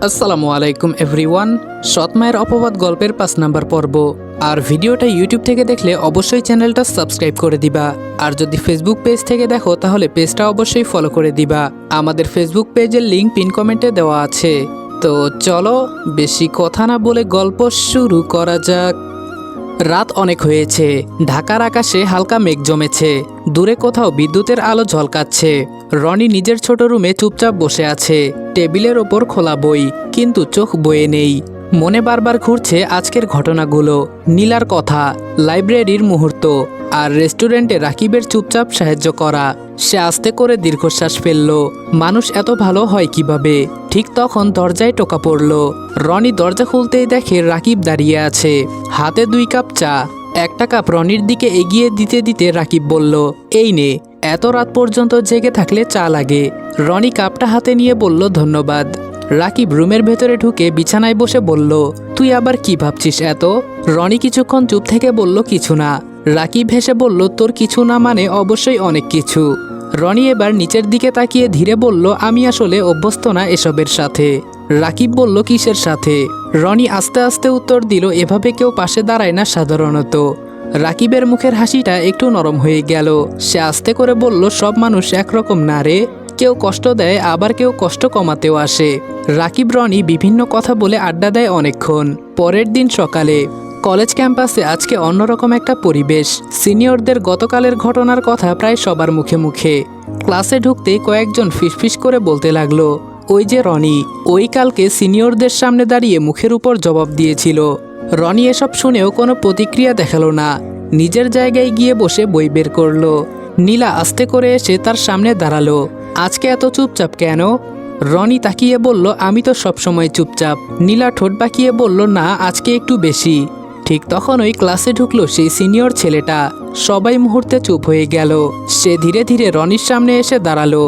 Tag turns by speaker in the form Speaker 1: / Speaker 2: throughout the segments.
Speaker 1: আসসালামু আলাইকুম এভরিওয়ান। সৎ মায়ের অপবাদ গল্পের 5 নাম্বার পর্ব। আর ভিডিওটা ইউটিউব থেকে দেখলে অবশ্যই চ্যানেলটা সাবস্ক্রাইব করে দিবা। আর যদি ফেসবুক পেজ থেকে দেখো তাহলে পেজটা অবশ্যই ফলো করে দিবা। আমাদের ফেসবুক পেজের লিংক পিন কমেন্টে দেওয়া আছে। তো চলো বেশি কথা না বলে গল্প শুরু করা যাক। রাত অনেক হয়েছে। ঢাকার আকাশে হালকা মেঘ জমেছে। দূরে কোথাও বিদ্যুতের আলো ঝলকাচ্ছে। রনি নিজের ছোট রুমে চুপচাপ বসে আছে। টেবিলের ওপর খোলা বই, কিন্তু চোখ বয়ে নেই। মনে বারবার ঘুরছে আজকের ঘটনাগুলো, নীলার কথা, লাইব্রেরির মুহূর্ত, আর রেস্টুরেন্টে রাকিবের চুপচাপ সাহায্য করা। সে আস্তে করে দীর্ঘশ্বাস ফেলল। মানুষ এত ভালো হয় কিভাবে? ঠিক তখন দরজায় টোকা পড়ল। রনি দরজা খুলতেই দেখে রাকিব দাঁড়িয়ে আছে, হাতে 2 কাপ চা। একটা কাপ রনির দিকে এগিয়ে দিতে দিতে রাকিব বলল, এই নে, এত রাত পর্যন্ত জেগে থাকলে চা লাগে। রনি কাপটা হাতে নিয়ে বলল, ধন্যবাদ। রাকিব রুমের ভেতরে ঢুকে বিছানায় বসে বলল, তুই আবার কি ভাবছিস এত? রনি কিছুক্ষণ চুপ থেকে বলল, কিছু না। রাকিব হেসে বলল, তোর কিছু না মানে অবশ্যই অনেক কিছু। রনি এবার নিচের দিকে তাকিয়ে ধীরে বলল, আমি আসলে অভ্যস্ত না এসবের সাথে। রাকিব বলল, কিসের সাথে? রনি আস্তে আস্তে উত্তর দিল, এভাবে কেউ পাশে দাঁড়ায় না সাধারণত। রাকিবের মুখের হাসিটা একটু নরম হয়ে গেল। সে আস্তে করে বলল, সব মানুষ একরকম না রে। কেউ কষ্ট দেয়, আবার কেউ কষ্ট কমাতেও আসে। রাকিব রনি বিভিন্ন কথা বলে আড্ডা দেয় অনেকক্ষণ। পরের দিন সকালে কলেজ ক্যাম্পাসে আজকে অন্যরকম একটা পরিবেশ। সিনিয়রদের গতকালের ঘটনার কথা প্রায় সবার মুখে মুখে। ক্লাসে ঢুকতেই কয়েকজন ফিসফিস করে বলতে লাগলো, ওই যে রনি, ওই কালকে সিনিয়রদের সামনে দাঁড়িয়ে মুখের উপর জবাব দিয়েছিল। রনি এসব শুনেও কোনো প্রতিক্রিয়া দেখালো না। নিজের জায়গায় গিয়ে বসে বই বের করলো। নীলা আস্তে করে এসে তার সামনে দাঁড়ালো। আজকে এত চুপচাপ কেন? রনি তাকিয়ে বলল, আমি তো সবসময় চুপচাপ। নীলা ঠোঁট বাঁকিয়ে বলল, না, আজকে একটু বেশি। ঠিক তখন ওই ক্লাসে ঢুকলো সেই সিনিয়র ছেলেটা। সবাই মুহূর্তে চুপ হয়ে গেল। সে ধীরে ধীরে রনির সামনে এসে দাঁড়ালো।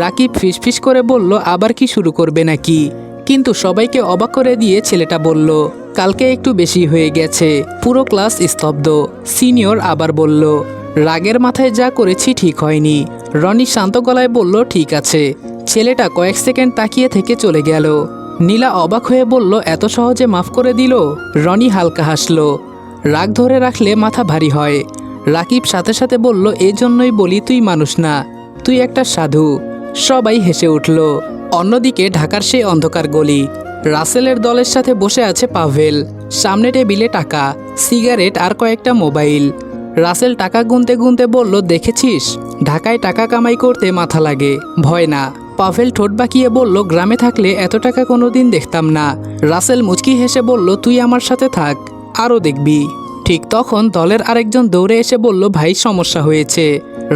Speaker 1: রাকিব ফিসফিস করে বলল, আবার কি শুরু করবে নাকি? কিন্তু সবাইকে অবাক করে দিয়ে ছেলেটা বলল, কালকে একটু বেশি হয়ে গেছে। পুরো ক্লাস স্তব্ধ। সিনিয়র আবার বলল, রাগের মাথায় যা করেছি ঠিক হয়নি। রনি শান্ত গলায় বলল, ঠিক আছে। ছেলেটা কয়েক সেকেন্ড তাকিয়ে থেকে চলে গেল। নীলা অবাক হয়ে বলল, এত সহজে মাফ করে দিল? রনি হালকা হাসল। রাগ ধরে রাখলে মাথা ভারী হয়। রাকিব সাথে সাথে বলল, এই জন্যই বলি তুই মানুষ না, তুই একটা সাধু। সবাই হেসে উঠল। অন্যদিকে ঢাকার সেই অন্ধকার গলি। রাসেলের দলের সাথে বসে আছে পাভেল। সামনে টেবিলে টাকা, সিগারেট আর কয়েকটা মোবাইল। রাসেল টাকা গুনতে গুনতে বলল, দেখেছিস, ঢাকায় টাকা কামাই করতে মাথা লাগে, ভয় না। পাভেল ঠোঁট বাঁকিয়ে বলল, গ্রামে থাকলে এত টাকা কোনোদিন দেখতাম না। রাসেল মুচকি হেসে বলল, তুই আমার সাথে থাক, আরও দেখবি। ঠিক তখন দলের আরেকজন দৌড়ে এসে বলল, ভাই সমস্যা হয়েছে।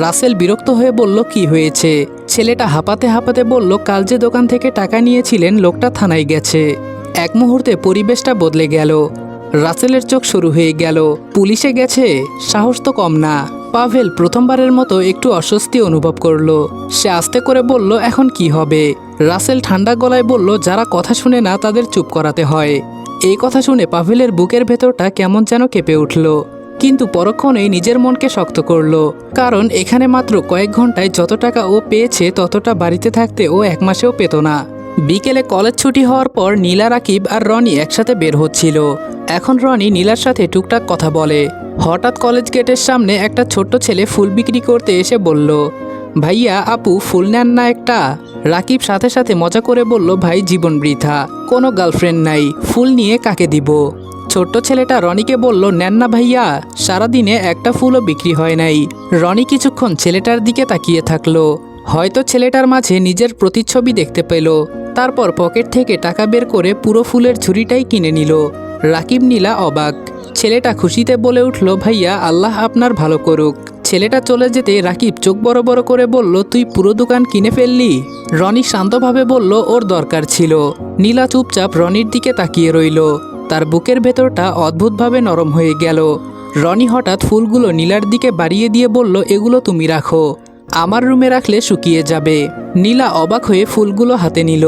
Speaker 1: রাসেল বিরক্ত হয়ে বলল, কি হয়েছে? ছেলেটা হাঁপাতে হাঁপাতে বলল, কাল যে দোকান থেকে টাকা নিয়েছিলেন লোকটা থানায় গেছে। এক মুহূর্তে পরিবেশটা বদলে গেল। রাসেলের চোখ শুরু হয়ে গেল। পুলিশে গেছে? সাহস তো কম না। পাভেল প্রথমবারের মতো একটু অস্বস্তি অনুভব করলো। সে আস্তে করে বলল, এখন কি হবে? রাসেল ঠান্ডা গলায় বলল, যারা কথা শুনে না তাদের চুপ করাতে হয়। এই কথা শুনে পাভেলের বুকের ভেতরটা কেমন যেন কেঁপে উঠল। কিন্তু পরক্ষণেই নিজের মনকে শক্ত করল। কারণ এখানে মাত্র কয়েক ঘন্টায় যত টাকা ও পেয়েছে ততটা বাড়িতে থাকতে ও 1 মাসেও পেত না। বিকেলে কলেজ ছুটি হওয়ার পর নীলা, রাকিব আর রনি একসাথে বের হচ্ছিল। এখন রনি নীলার সাথে টুকটাক কথা বলে। হঠাৎ কলেজ গেটের সামনে একটা ছোট্ট ছেলে ফুল বিক্রি করতে এসে বলল, ভাইয়া, আপু ফুল নেন না একটা? রাকিব সাথে সাথে মজা করে বলল, ভাই জীবন বৃথা, কোনো গার্লফ্রেন্ড নাই, ফুল নিয়ে কাকে দিব? ছোট্ট ছেলেটা রনিকে বলল, নেন না ভাইয়া, সারাদিনে একটা ফুলও বিক্রি হয় নাই। রনি কিছুক্ষণ ছেলেটার দিকে তাকিয়ে থাকলো। হয়তো ছেলেটার মাঝে নিজের প্রতিচ্ছবি দেখতে পেল। তারপর পকেট থেকে টাকা বের করে পুরো ফুলের ঝুড়িটাই কিনে নিল। রাকিব, নীলা অবাক। ছেলেটা খুশিতে বলে উঠল, ভাইয়া, আল্লাহ আপনার ভালো করুক। ছেলেটা চলে যেতে রাকিব চোখ বড় বড় করে বলল, তুই পুরো দোকান কিনে ফেললি? রনি শান্তভাবে বলল, ওর দরকার ছিল। নীলা চুপচাপ রনির দিকে তাকিয়ে রইল। তার বুকের ভেতরটা অদ্ভুতভাবে নরম হয়ে গেল। রনি হঠাৎ ফুলগুলো নীলার দিকে বাড়িয়ে দিয়ে বলল, এগুলো তুমি রাখো, আমার রুমে রাখলে শুকিয়ে যাবে। নীলা অবাক হয়ে ফুলগুলো হাতে নিল।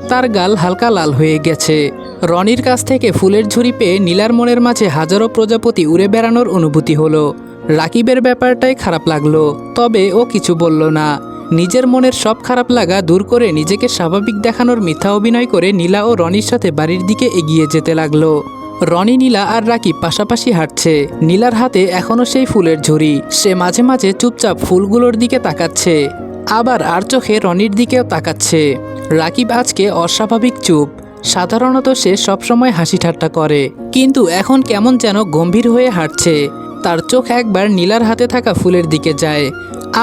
Speaker 1: তার গাল হালকা লাল হয়ে গেছে। রনির কাছ থেকে ফুলের ঝুড়ি পেয়ে নীলার মনের মাঝে হাজারো প্রজাপতি উড়ে বেড়ানোর অনুভূতি হলো। রাকিবের ব্যাপারটাই খারাপ লাগলো, তবে ও কিছু বলল না। নিজের মনের সব খারাপ লাগা দূর করে নিজেকে স্বাভাবিক দেখানোর মিথ্যা অভিনয় করে নীলা ও রনির সাথে বাড়ির দিকে এগিয়ে যেতে লাগলো। রনি, নীলা আর রাকিব পাশাপাশি হাঁটছে। নীলার হাতে এখনও সেই ফুলের ঝুড়ি। সে মাঝে মাঝে চুপচাপ ফুলগুলোর দিকে তাকাচ্ছে, আবার আর চোখে রনির দিকেও তাকাচ্ছে। রাকিব আজকে অস্বাভাবিক চুপ। সাধারণত সে সবসময় হাসি ঠাট্টা করে, কিন্তু এখন কেমন যেন গম্ভীর হয়ে হাঁটছে। তার চোখ একবার নীলার হাতে থাকা ফুলের দিকে যায়,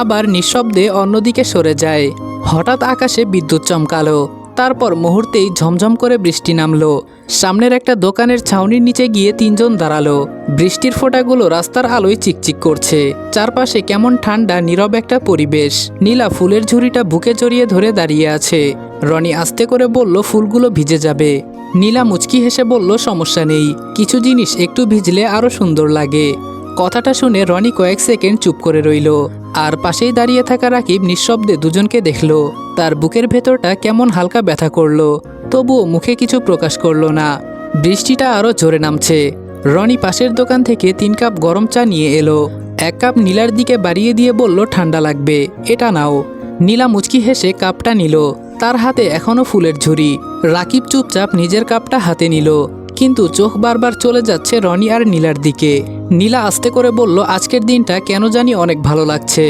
Speaker 1: আবার নিঃশব্দে অন্যদিকে সরে যায়। হঠাৎ আকাশে বিদ্যুৎ চমকালো, তারপর মুহূর্তেই ঝমঝম করে বৃষ্টি নামলো। সামনের একটা দোকানের ছাউনির নিচে গিয়ে তিনজন দাঁড়ালো। বৃষ্টির ফোঁটাগুলো রাস্তার আলোয় চিকচিক করছে। চারপাশে কেমন ঠান্ডা নীরব একটা পরিবেশ। নীলা ফুলের ঝুড়িটা বুকে জড়িয়ে ধরে দাঁড়িয়ে আছে। রনি আস্তে করে বলল, ফুলগুলো ভিজে যাবে। নীলা মুচকি হেসে বলল, সমস্যা নেই, কিছু জিনিস একটু ভিজলে আরও সুন্দর লাগে। কথাটা শুনে রনি কয়েক সেকেন্ড চুপ করে রইল, আর পাশেই দাঁড়িয়ে থাকা রাকিব নিঃশব্দে দুজনকে দেখল। তার বুকের ভেতরটা কেমন হালকা ব্যথা করলো, তবুও মুখে কিছু প্রকাশ করলো না। বৃষ্টিটা আরও জোরে নামছে। রনি পাশের দোকান থেকে 3 কাপ গরম চা নিয়ে এলো। 1 কাপ নীলার দিকে বাড়িয়ে দিয়ে বলল, ঠান্ডা লাগবে, এটা নাও। নীলা মুচকি হেসে কাপটা নিল। তার হাতে এখনও ফুলের ঝুড়ি। রাকিব চুপচাপ নিজের কাপটা হাতে নিল, কিন্তু চোখ বারবার চলে যাচ্ছে রনি আর নীলার দিকে। নীলা আস্তে করে বলল, আজকের দিনটা কেন জানি অনেক ভালো লাগছে।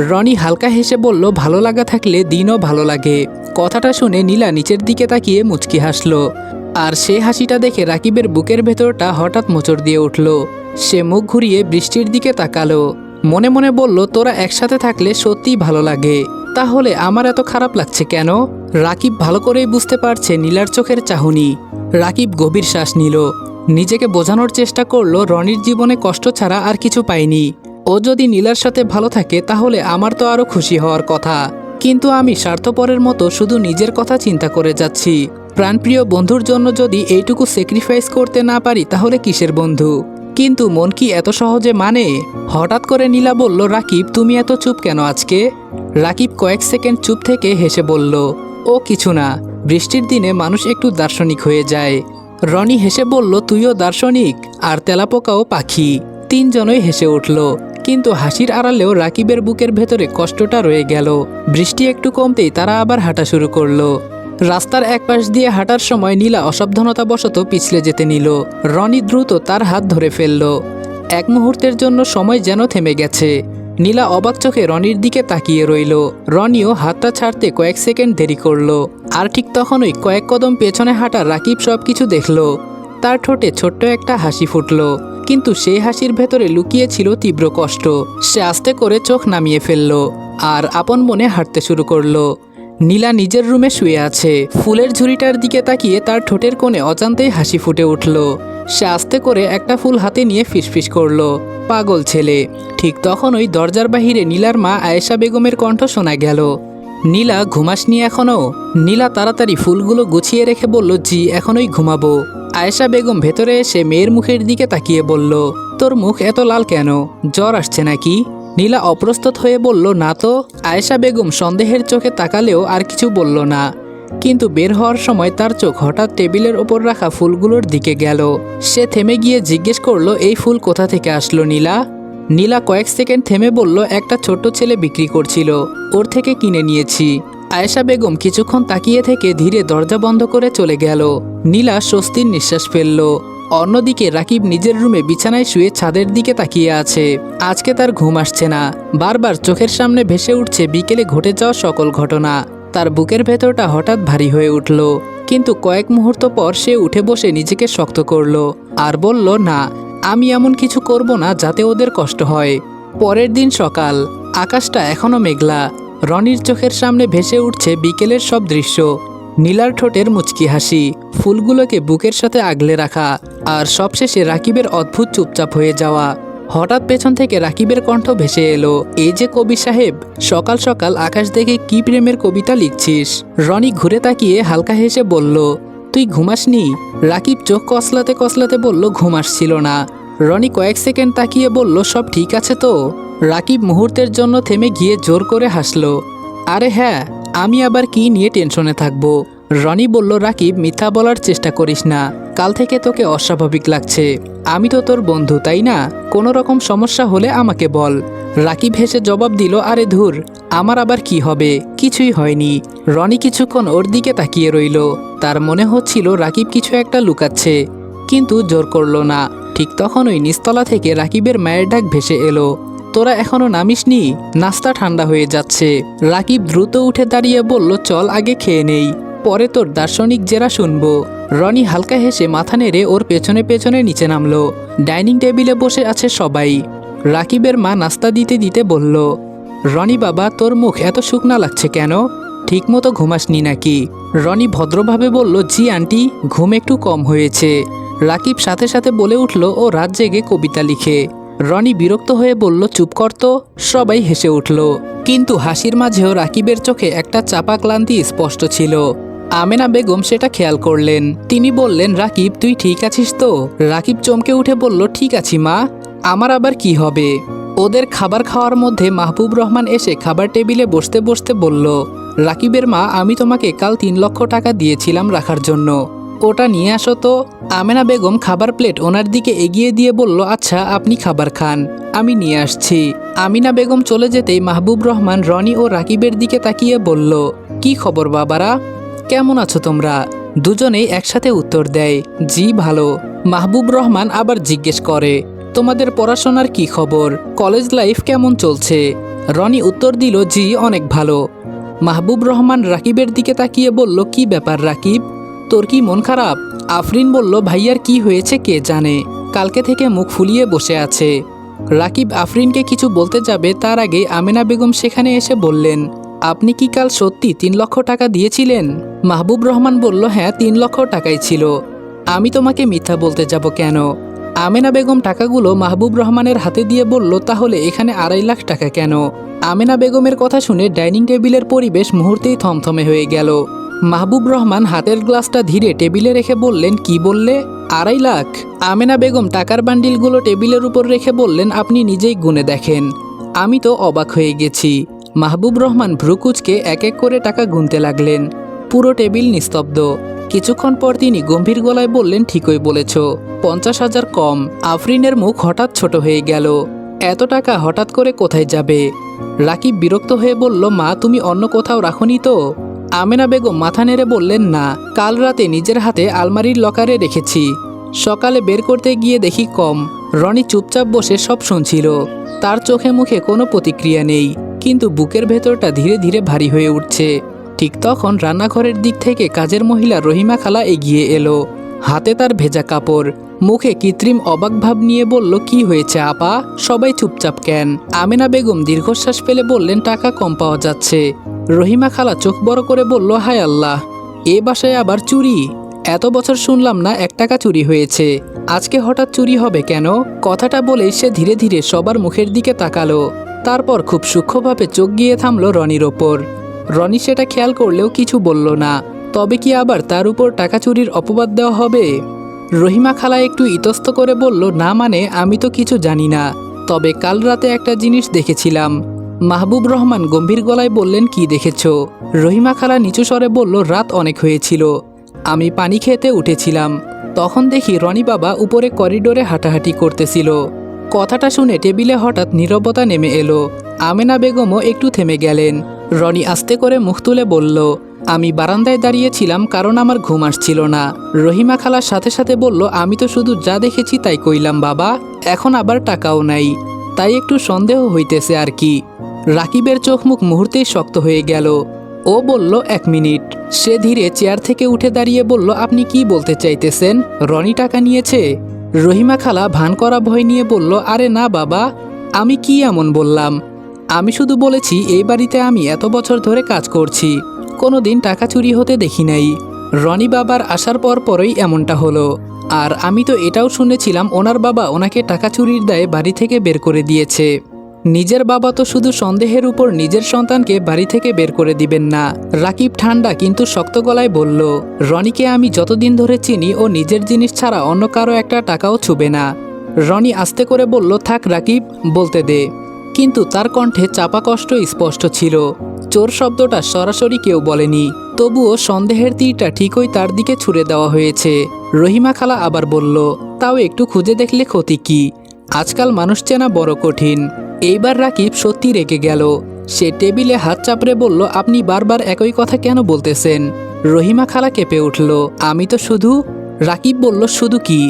Speaker 1: রনি হালকা হেসে বলল, ভালো লাগা থাকলে দিনও ভালো লাগে। কথাটা শুনে নীলা নিচের দিকে তাকিয়ে মুচকি হাসলো, আর সেই হাসিটা দেখে রাকিবের বুকের ভেতরটা হঠাৎ মোচড় দিয়ে উঠল। সে মুখ ঘুরিয়ে বৃষ্টির দিকে তাকালো। মনে মনে বলল, তোরা একসাথে থাকলে সত্যিই ভালো লাগে, তাহলে আমার এত খারাপ লাগছে কেন? রাকিব ভালো করেই বুঝতে পারছে নীলার চোখের চাহনি। রাকিব গভীর শ্বাস নিল, নিজেকে বোঝানোর চেষ্টা করলো রনির জীবনে কষ্ট ছাড়া আর কিছু পায়নি। ও যদি নীলার সাথে ভালো থাকে তাহলে আমার তো আরও খুশি হওয়ার কথা, কিন্তু আমি স্বার্থপরের মতো শুধু নিজের কথা চিন্তা করে যাচ্ছি। প্রাণপ্রিয় বন্ধুর জন্য যদি এইটুকু স্যাক্রিফাইস করতে না পারি তাহলে কিসের বন্ধু? কিন্তু মন কি এত সহজে মানে? হঠাৎ করে নীলা বলল, রাকিব তুমি এত চুপ কেন আজকে? রাকিব কয়েক সেকেন্ড চুপ থেকে হেসে বলল, ও কিছু না, বৃষ্টির দিনে মানুষ একটু দার্শনিক হয়ে যায়। রনি হেসে বলল, তুইও দার্শনিক আর তেলাপোকাও পাখি। তিনজনই হেসে উঠল, কিন্তু হাসির আড়ালেও রাকিবের বুকের ভেতরে কষ্টটা রয়ে গেল। বৃষ্টি একটু কমতেই তারা আবার হাঁটা শুরু করলো। রাস্তার এক পাশ দিয়ে হাঁটার সময় নীলা অসাবধানতাবশত পিছলে যেতে নিল। রনি দ্রুত তার হাত ধরে ফেলল। এক মুহূর্তের জন্য সময় যেন থেমে গেছে। নীলা অবাক চোখে রনির দিকে তাকিয়ে রইল। রনিও হাতটা ছাড়তে কয়েক সেকেন্ড দেরি করলো। আর ঠিক তখনই কয়েক কদম পেছনে হাঁটা রাকিব সবকিছু দেখল। তার ঠোঁটে ছোট্ট একটা হাসি ফুটল, কিন্তু সেই হাসির ভেতরে লুকিয়ে ছিল তীব্র কষ্ট। সে আস্তে করে চোখ নামিয়ে ফেলল আর আপন মনে হাঁটতে শুরু করলো। নীলা নিজের রুমে শুয়ে আছে। ফুলের ঝুড়িটার দিকে তাকিয়ে তার ঠোঁটের কোণে অজান্তেই হাসি ফুটে উঠল। সে আস্তে করে একটা ফুল হাতে নিয়ে ফিসফিস করলো, পাগল ছেলে। ঠিক তখনই দরজার বাহিরে নীলার মা আয়েশা বেগমের কণ্ঠ শোনা গেল। নীলা, ঘুমাসনি এখনো? নীলা তাড়াতাড়ি ফুলগুলো গুছিয়ে রেখে বলল, জি, এখনোই ঘুমাবো। আয়েশা বেগম ভেতরে এসে মেয়ের মুখের দিকে তাকিয়ে বলল, তোর মুখ এত লাল কেন? জ্বর আসছে নাকি? নীলা অপ্রস্তুত হয়ে বলল, না তো। আয়েশা বেগম সন্দেহের চোখে তাকালেও আর কিছু বলল না, কিন্তু বের হওয়ার সময় তার চোখ হঠাৎ টেবিলের ওপর রাখা ফুলগুলোর দিকে গেল। সে থেমে গিয়ে জিজ্ঞেস করলো, এই ফুল কোথা থেকে আসলো নীলা? নীলা কয়েক সেকেন্ড থেমে বলল, একটা ছোট্ট ছেলে বিক্রি করছিল, ওর থেকে কিনে নিয়েছি। আয়েশা বেগম কিছুক্ষণ তাকিয়ে থেকে ধীরে দরজা বন্ধ করে চলে গেল। নীলা স্বস্তির নিঃশ্বাস ফেলল। অন্যদিকে রাকিব নিজের রুমে বিছানায় শুয়ে ছাদের দিকে তাকিয়ে আছে। আজকে তার ঘুম আসছে না। বারবার চোখের সামনে ভেসে উঠছে বিকেলে ঘটে যাওয়া সকল ঘটনা। তার বুকের ভেতরটা হঠাৎ ভারী হয়ে উঠল, কিন্তু কয়েক মুহূর্ত পর সে উঠে বসে নিজেকে শক্ত করল আর বলল, না, আমি এমন কিছু করব না যাতে ওদের কষ্ট হয়। পরের দিন সকাল, আকাশটা এখনো মেঘলা। রনির চোখের সামনে ভেসে উঠছে বিকেলের সব দৃশ্য। নীলার ঠোঁটের মুচকি হাসি, ফুলগুলোকে বুকের সাথে আগলে রাখা, আর সবশেষে রাকিবের অদ্ভুত চুপচাপ হয়ে যাওয়া। হঠাৎ পেছন থেকে রাকিবের কণ্ঠ ভেসে এলো, এই যে কবি সাহেব, সকাল সকাল আকাশ দেখে কি প্রেমের কবিতা লিখছিস? রনি ঘুরে তাকিয়ে হালকা হেসে বলল, তুই ঘুমাসনি? রাকিব চোখ কসলাতে কসলাতে বলল, ঘুম আসছিল না। রনি কয়েক সেকেন্ড তাকিয়ে বলল, সব ঠিক আছে তো? রাকিব মুহূর্তের জন্য থেমে গিয়ে জোর করে হাসল, আরে হ্যাঁ, আমি আবার কি নিয়ে টেনশনে থাকবো? রনি বলল, রাকিব, মিথ্যা বলার চেষ্টা করিস না। কাল থেকে তোকে অস্বাভাবিক লাগছে। আমি তো তোর বন্ধু, তাই না? কোনো রকম সমস্যা হলে আমাকে বল। রাকিব হেসে জবাব দিল, আরে ধুর, আমার আবার কি হবে? কিছুই হয়নি। রনি কিছুক্ষণ ওর দিকে তাকিয়ে রইল। তার মনে হচ্ছিল রাকিব কিছু একটা লুকাচ্ছে, কিন্তু জোর করলো না। ঠিক তখনই নিচতলা থেকে রাকিবের মায়ের ডাক ভেসে এলো, তোরা এখনো নামিসনি? নাস্তা ঠান্ডা হয়ে যাচ্ছে। রাকিব দ্রুত উঠে দাঁড়িয়ে বলল, চল আগে খেয়ে নেই, পরে তোর দার্শনিক জেরা শুনবো। রনি হালকা হেসে মাথা নেড়ে ওর পেছনে পেছনে নিচে নামলো। ডাইনিং টেবিলে বসে আছে সবাই। রাকিবের মা নাস্তা দিতে দিতে বলল, রনি বাবা, তোর মুখ এত শুকনা লাগছে কেন? ঠিকমতো ঘুমাসনি নাকি? রনি ভদ্রভাবে বলল, জি আন্টি, ঘুম একটু কম হয়েছে। রাকিব সাথে সাথে বলে উঠল, ও রাত জেগে কবিতা লিখে। রনি বিরক্ত হয়ে বলল, চুপ কর তো। সবাই হেসে উঠল, কিন্তু হাসির মাঝেও রাকিবের চোখে একটা চাপা ক্লান্তি স্পষ্ট ছিল। আমেনা বেগম সেটা খেয়াল করলেন। তিনি বললেন, রাকিব, তুই ঠিক আছিস তো? রাকিব চমকে উঠে বলল, ঠিক আছি মা, আমার আবার কি হবে? ওদের খাবার খাওয়ার মধ্যে মাহবুব রহমান এসে খাবার টেবিলে বসতে বসতে বলল, রাকিবের মা, আমি তোমাকে কাল 3 লক্ষ টাকা দিয়েছিলাম রাখার জন্য, ওটা নিয়ে আসো তো। আমেনা বেগম খাবার প্লেট ওনার দিকে এগিয়ে দিয়ে বলল, আচ্ছা আপনি খাবার খান, আমি নিয়ে আসছি। আমিনা বেগম চলে যেতেই মাহবুব রহমান রনি ও রাকিবের দিকে তাকিয়ে বলল, কি খবর বাবারা, কেমন আছো তোমরা? দুজনেই একসাথে উত্তর দেয়, জি ভালো। মাহবুব রহমান আবার জিজ্ঞেস করে, তোমাদের পড়াশোনার কি খবর? কলেজ লাইফ কেমন চলছে? রনি উত্তর দিল, জি অনেক ভালো। মাহবুব রহমান রাকিবের দিকে তাকিয়ে বলল, কি ব্যাপার রাকিব, তোর কি মন খারাপ? আফরিন বলল, ভাইয়ার কি হয়েছে কে জানে, কালকে থেকে মুখ ফুলিয়ে বসে আছে। রাকিব আফরিনকে কিছু বলতে যাবে, তার আগে আমেনা বেগম সেখানে এসে বললেন, আপনি কি কাল সত্যি 3 লক্ষ টাকা দিয়েছিলেন? মাহবুব রহমান বলল, হ্যাঁ 3 লক্ষ টাকাই ছিল। আমি তোমাকে মিথ্যা বলতে যাব কেন? আমেনা বেগম টাকাগুলো মাহবুব রহমানের হাতে দিয়ে বলল, তাহলে এখানে 2.5 লাখ টাকা কেন? আমেনা বেগমের কথা শুনে ডাইনিং টেবিলের পরিবেশ মুহূর্তেই থমথমে হয়ে গেল। মাহবুব রহমান হাতের গ্লাসটা ধীরে টেবিলে রেখে বললেন, কি বললে? 2.5 লাখ? আমেনা বেগম টাকার বান্ডিলগুলো টেবিলের উপর রেখে বললেন, আপনি নিজেই গুনে দেখেন। আমি তো অবাক হয়ে গেছি। মাহবুব রহমান ভ্রুকুচকে এক এক করে টাকা গুনতে লাগলেন। পুরো টেবিল নিস্তব্ধ। কিছুক্ষণ পর তিনি গম্ভীর গলায় বললেন, ঠিকই বলেছ, 50,000 কম। আফরিনের মুখ হঠাৎ ছোট হয়ে গেল। এত টাকা হঠাৎ করে কোথায় যাবে? রাকিব বিরক্ত হয়ে বলল, মা তুমি অন্য কোথাও রাখনি তো? আমেনা বেগম মাথা নেড়ে বললেন, না, কাল রাতে নিজের হাতে আলমারির লকারে রেখেছি, সকালে বের করতে গিয়ে দেখি কম। রনি চুপচাপ বসে সব শুনছিল। তার চোখে মুখে কোনো প্রতিক্রিয়া নেই, কিন্তু বুকের ভেতরটা ধীরে ধীরে ভারী হয়ে উঠছে। ঠিক তখন রান্নাঘরের দিক থেকে কাজের মহিলা রহিমা খালা এগিয়ে এলো। হাতে তার ভেজা কাপড়, মুখে কৃত্রিম অবাক ভাব নিয়ে বলল, কি হয়েছে আপা, সবাই চুপচাপ কেন? আমেনা বেগম দীর্ঘশ্বাস ফেলে বললেন, টাকা কম পাওয়া যাচ্ছে। রহিমা খালা চোখ বড় করে বলল, হায় আল্লাহ, এ বাসায় আবার চুরি? এত বছর শুনলাম না 1 টাকা চুরি হয়েছে, আজকে হঠাৎ চুরি হবে কেন? কথাটা বলেই সে ধীরে ধীরে সবার মুখের দিকে তাকালো। তারপর খুব সূক্ষ্মভাবে চোখ গিয়ে থামলো রনির ওপর। রনি সেটা খেয়াল করলেও কিছু বলল না। তবে কি আবার তার উপর টাকা চুরির অপবাদ দেওয়া হবে? রহিমা খালা একটু ইতস্ত করে বলল, না মানে আমি তো কিছু জানি না, তবে কাল রাতে একটা জিনিস দেখেছিলাম। মাহবুব রহমান গম্ভীর গলায় বললেন, কি দেখেছ? রহিমা খালা নিচু স্বরে বলল, রাত অনেক হয়েছিল, আমি পানি খেতে উঠেছিলাম, তখন দেখি রনি বাবা উপরে করিডোরে হাঁটাহাঁটি করতেছিল। কথাটা শুনে টেবিলে হঠাৎ নীরবতা নেমে এলো। আমেনা বেগমও একটু থেমে গেলেন। রনি আস্তে করে মুখ তুলে বলল, আমি বারান্দায় দাঁড়িয়েছিলাম কারণ আমার ঘুম আসছিল না। রহিমা খালার সাথে সাথে বলল, আমি তো শুধু যা দেখেছি তাই কইলাম বাবা, এখন আবার টাকাও নাই, তাই একটু সন্দেহ হইতেছে আর কি। রাকিবের চোখ মুখ মুহূর্তেই শক্ত হয়ে গেল। ও বলল, 1 মিনিট। সে ধীরে চেয়ার থেকে উঠে দাঁড়িয়ে বলল, আপনি কি বলতে চাইতেছেন? রনি টাকা নিয়েছে? রহিমা খালা ভান করা ভয় নিয়ে বলল, আরে না বাবা, আমি কি এমন বললাম? আমি শুধু বলেছি এই বাড়িতে আমি এত বছর ধরে কাজ করছি, কোনোদিন টাকা চুরি হতে দেখি নাই। রনি বাবার আসার পর পরই এমনটা হলো। আর আমি তো এটাও শুনেছিলাম ওনার বাবা ওনাকে টাকা চুরির দায়ে বাড়ি থেকে বের করে দিয়েছে। নিজের বাবা তো শুধু সন্দেহের উপর নিজের সন্তানকে বাড়ি থেকে বের করে দিবেন না। রাকিব ঠান্ডা কিন্তু শক্ত গলায় বলল, রনিকে আমি যতদিন ধরে চিনি ও নিজের জিনিস ছাড়া অন্য কারো একটা টাকাও ছুবে না। রনি আস্তে করে বলল, থাক রাকিব, বলতে দে। কিন্তু তার কণ্ঠে চাপা কষ্ট স্পষ্ট ছিল। চোর শব্দটা সরাসরি কেউ বলেনি, তবুও সন্দেহের তীরটা ঠিকই তার দিকে ছুড়ে দেওয়া হয়েছে। রহিমা খালা আবার বলল, তাও একটু খুঁজে দেখলে ক্ষতি কি? আজকাল মানুষ চেনা বড় কঠিন। এইবার রাকিব সত্যি রেগে গেল। সে টেবিলে হাত চাপড়ে বলল, আপনি বারবার একই কথা কেন বলতেছেন? রহিমা খালা কেঁপে উঠল, আমি তো শুধু। রাকিব বলল, শুধু কি?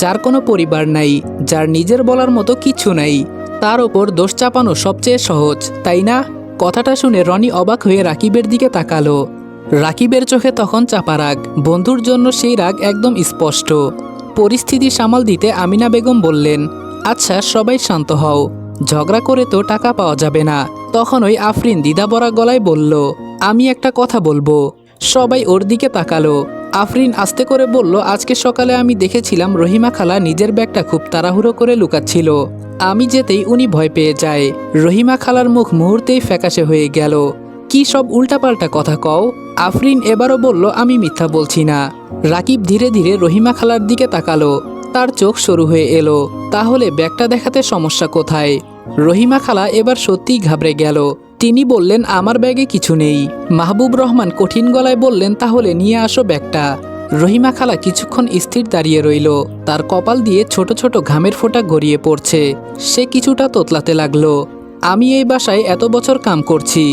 Speaker 1: যার কোনো পরিবার নাই, যার নিজের বলার মতো কিছু নাই, তার ওপর দোষ চাপানো সবচেয়ে সহজ, তাই না? কথাটা শুনে রনি অবাক হয়ে রাকিবের দিকে তাকালো। রাকিবের চোখে তখন চাপা রাগ, বন্ধুর জন্য সেই রাগ একদম স্পষ্ট। পরিস্থিতি সামাল দিতে আমিনা বেগম বললেন, আচ্ছা সবাই শান্ত হও, ঝগড়া করে তো টাকা পাওয়া যাবে না। তখন ওই আফরিন দ্বিধাভরা গলায় বলল, আমি একটা কথা বলবো। সবাই ওর দিকে তাকালো। আফরিন আস্তে করে বলল, আজকে সকালে আমি দেখেছিলাম রহিমা খালা নিজের ব্যাগটা খুব তাড়াহুড়ো করে লুকাচ্ছিল। আমি যেতেই উনি ভয় পেয়ে যায়। রহিমা খালার মুখ মুহূর্তেই ফ্যাকাশে হয়ে গেল। কি সব উল্টাপাল্টা কথা কও? আফরিন এবারও বলল, আমি মিথ্যা বলছি না। রাকিব ধীরে ধীরে রহিমা খালার দিকে তাকালো। তার চোখ সরু হয়ে এলো। তাহলে ব্যাগটা দেখাতে সমস্যা কোথায়? রহিমা খালা এবার সত্যিই ঘাবড়ে গেল। তিনি বললেন, আমার ব্যাগে কিছু নেই। মাহবুব রহমান কঠিন গলায় বললেন, তাহলে নিয়ে আসো ব্যাগটা। রহিমা খালা কিছুক্ষণ স্থির দাঁড়িয়ে রইল। তার কপাল দিয়ে ছোট ছোট ঘামের ফোঁটা গড়িয়ে পড়ছে। সে কিছুটা তোতলাতে লাগলো। আমি এই বাসায় এত বছর কাম করছি,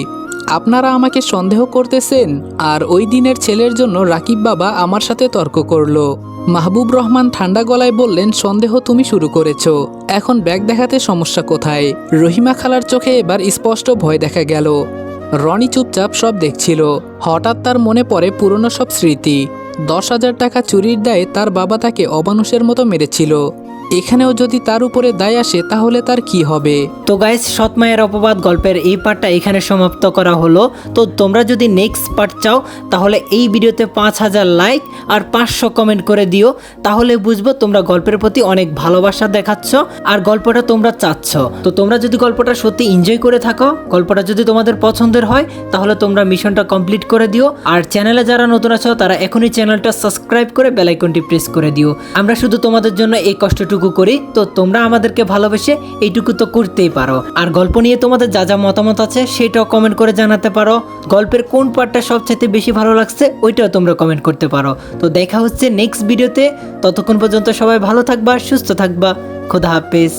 Speaker 1: আপনারা আমাকে সন্দেহ করতেছেন? আর ওই দিনের ছেলের জন্য রাকিব বাবা আমার সাথে তর্ক করলো। মাহবুব রহমান ঠান্ডা গলায় বললেন, সন্দেহ তুমি শুরু করেছো, এখন ব্যাগ দেখাতে সমস্যা কোথায়? রহিমা খালার চোখে এবার স্পষ্ট ভয় দেখা গেল। রনি চুপচাপ সব দেখছিল। হঠাৎ তার মনে পড়ে পুরনো সব স্মৃতি। 10,000 টাকা চুরির দায়ে তার বাবা তাকে অমানুষের মতো মেরেছিল। এখানেও যদি তার উপরে দায় আসে তাহলে তার কি হবে?
Speaker 2: তো গাইস, সৎ মায়ের অপবাদ গল্পের এই পার্টটা এখানে সমাপ্ত করা হলো। তো তোমরা যদি নেক্সট পার্ট চাও তাহলে এই ভিডিওতে 5,000 লাইক আর 500 কমেন্ট করে দিও। তাহলে বুঝবো তোমরা গল্পের প্রতি অনেক ভালোবাসা দেখাচ্ছ আর গল্পটা তোমরা চাচ্ছ। তো তোমরা যদি গল্পটা সত্যি এনজয় করে থাকো, গল্পটা যদি তোমাদের পছন্দের হয়, তাহলে তোমরা মিশনটা কমপ্লিট করে দিও। আর চ্যানেলে যারা নতুন আছো তারা এখনই চ্যানেলটা সাবস্ক্রাইব করে বেল আইকনটি প্রেস করে দিও। আমরা শুধু তোমাদের জন্য এই কষ্টটুকু করি, তো তোমরা আমাদেরকে ভালোবেসে এইটুকু তো করতেই পারো। আর গল্প নিয়ে তোমাদের যা যা মতামত আছে সেটাও কমেন্ট করে জানাতে পারো। গল্পের কোন পার্টটা সবচেয়ে বেশি ভালো লাগছে ওইটাও তোমরা কমেন্ট করতে পারো। তো দেখা হচ্ছে নেক্সট ভিডিওতে। ততক্ষণ পর্যন্ত সবাই ভালো থাকবা, সুস্থ থাকবা। খোদা হাফেজ।